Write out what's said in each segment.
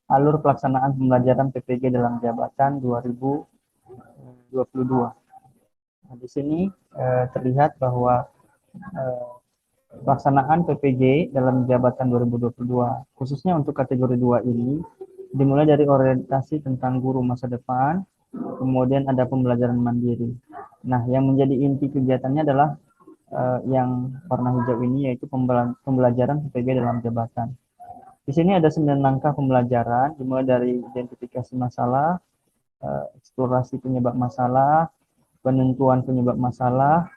alur pelaksanaan pembelajaran PPG dalam jabatan 2022. Nah, di sini terlihat bahwa pelaksanaan PPG dalam jabatan 2022, khususnya untuk kategori 2 ini, dimulai dari orientasi tentang guru masa depan, kemudian ada pembelajaran mandiri. Nah, yang menjadi inti kegiatannya adalah yang warna hijau ini, yaitu pembelajaran PPG dalam jabatan. Di sini ada 9 langkah pembelajaran, dimulai dari identifikasi masalah, eksplorasi penyebab masalah, penentuan penyebab masalah,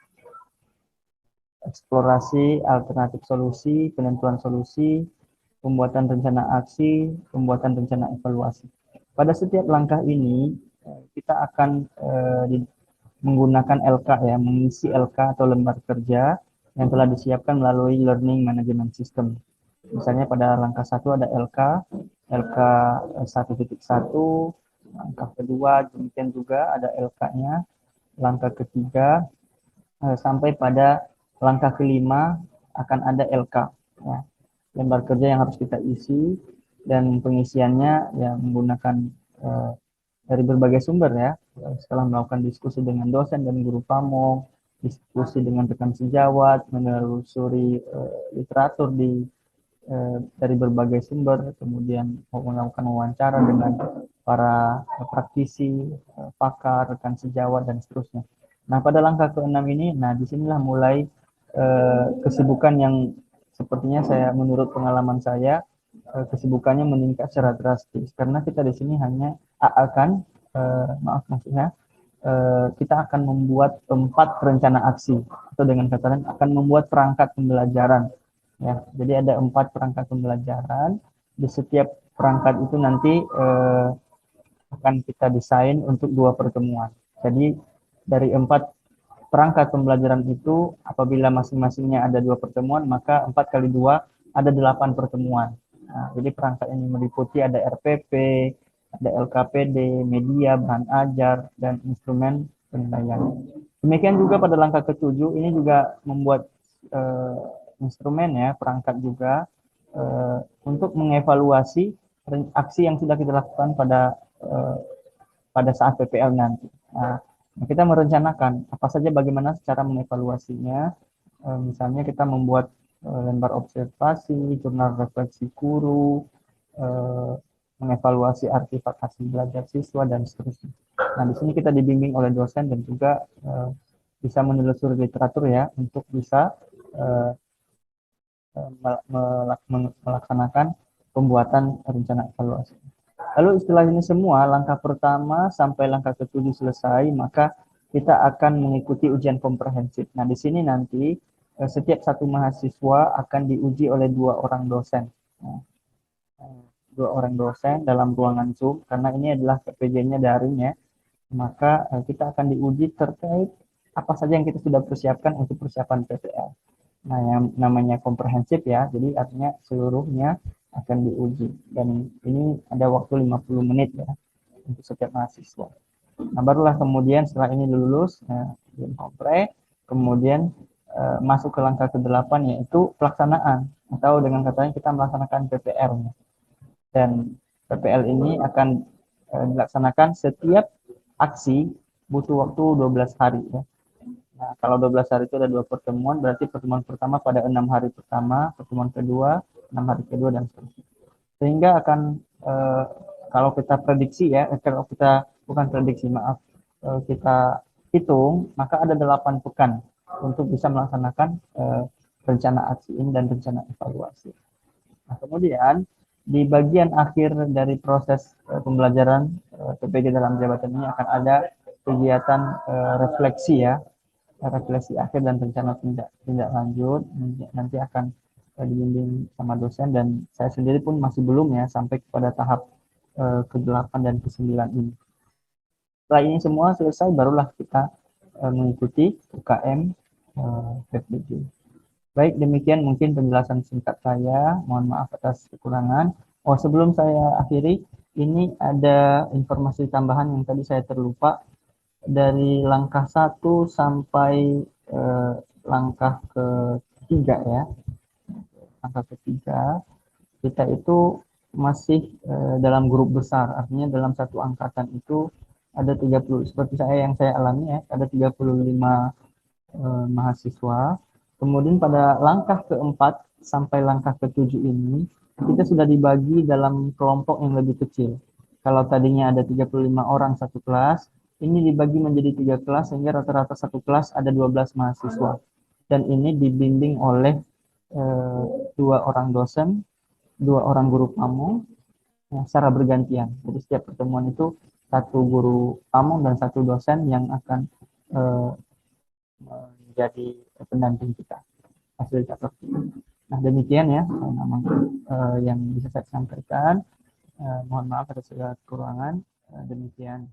eksplorasi alternatif solusi, penentuan solusi, pembuatan rencana aksi, pembuatan rencana evaluasi. Pada setiap langkah ini, kita akan menggunakan LK ya, mengisi LK atau lembar kerja yang telah disiapkan melalui Learning Management System. Misalnya pada langkah 1 ada LK 1.1, langkah kedua demikian juga ada LK-nya, langkah ketiga sampai pada langkah kelima akan ada LK ya, lembar kerja yang harus kita isi, dan pengisiannya ya menggunakan dari berbagai sumber ya, setelah melakukan diskusi dengan dosen dan guru pamong, diskusi dengan rekan sejawat, menelusuri literatur dari berbagai sumber, kemudian melakukan wawancara dengan para praktisi, pakar, rekan sejawat, dan seterusnya. Nah, pada langkah ke-6 ini, nah disinilah mulai kesibukan yang sepertinya menurut pengalaman saya, kesibukannya meningkat secara drastis karena kita di sini hanya akan maksudnya kita akan membuat 4 rencana aksi, atau dengan kata lain akan membuat perangkat pembelajaran ya. Jadi ada 4 perangkat pembelajaran, di setiap perangkat itu nanti akan kita desain untuk 2 pertemuan. Jadi dari 4 perangkat pembelajaran itu, apabila masing-masingnya ada 2 pertemuan, maka 4 kali 2 ada 8 pertemuan. Nah, jadi perangkat ini meliputi ada RPP, ada LKPD, media, bahan ajar, dan instrumen penilaian. Demikian juga pada langkah ke-7, ini juga membuat instrumen ya, perangkat juga untuk mengevaluasi aksi yang sudah kita lakukan pada saat PPL nanti. Nah, kita merencanakan apa saja, bagaimana cara mengevaluasinya. Misalnya kita membuat lembar observasi, jurnal refleksi guru, mengevaluasi artefak hasil belajar siswa, dan seterusnya. Nah, di sini kita dibimbing oleh dosen dan juga bisa menelusuri literatur ya, untuk bisa melaksanakan pembuatan rencana evaluasi. Lalu setelah ini semua, langkah pertama sampai langkah ke-7 selesai, maka kita akan mengikuti ujian komprehensif. Nah, di sini nanti setiap satu mahasiswa akan diuji oleh 2 orang dosen. Nah, 2 orang dosen dalam ruangan Zoom, karena ini adalah PPG-nya daring ya. Maka kita akan diuji terkait apa saja yang kita sudah persiapkan untuk persiapan PPL. Nah, yang namanya komprehensif ya, jadi artinya seluruhnya akan diuji. Dan ini ada waktu 50 menit ya, untuk setiap mahasiswa. Nah, barulah kemudian setelah ini lulus, kompre, kemudian masuk ke langkah ke-8, yaitu pelaksanaan. Atau dengan katanya kita melaksanakan PPL-nya. Dan PPL ini akan dilaksanakan setiap aksi butuh waktu 12 hari ya. Nah, kalau 12 hari itu ada 2 pertemuan, berarti pertemuan pertama pada 6 hari pertama, pertemuan kedua 6 hari kedua, dan seterusnya. Sehingga akan kalau kita prediksi ya, kalau kita bukan prediksi, maaf, kita hitung, maka ada 8 pekan untuk bisa melaksanakan rencana aksi ini dan rencana evaluasi. Nah, kemudian di bagian akhir dari proses pembelajaran PPG dalam jabatan ini akan ada kegiatan refleksi ya, refleksi akhir dan rencana tindak lanjut. Nanti akan dibimbing sama dosen, dan saya sendiri pun masih belum ya sampai kepada tahap ke-8 dan ke-9 ini. Setelah ini semua selesai, barulah kita mengikuti UKM PPG. Baik, demikian mungkin penjelasan singkat saya. Mohon maaf atas kekurangan. Oh, sebelum saya akhiri, ini ada informasi tambahan yang tadi saya terlupa. Dari langkah 1 sampai langkah ke-3 ya. Langkah ke-3, kita itu masih dalam grup besar, artinya dalam satu angkatan itu ada 30, seperti yang saya alami ya, ada 35 mahasiswa. Kemudian pada langkah keempat sampai langkah ketujuh ini, kita sudah dibagi dalam kelompok yang lebih kecil. Kalau tadinya ada 35 orang satu kelas, ini dibagi menjadi 3 kelas sehingga rata-rata satu kelas ada 12 mahasiswa. Dan ini dibimbing oleh 2 orang dosen, 2 orang guru pamong, ya, secara bergantian. Jadi setiap pertemuan itu satu guru pamong dan satu dosen yang akan eh, menjadi pendamping kita, fasilitator kita. Nah demikian ya memang yang bisa saya sampaikan. Mohon maaf atas segala kekurangan. Demikian.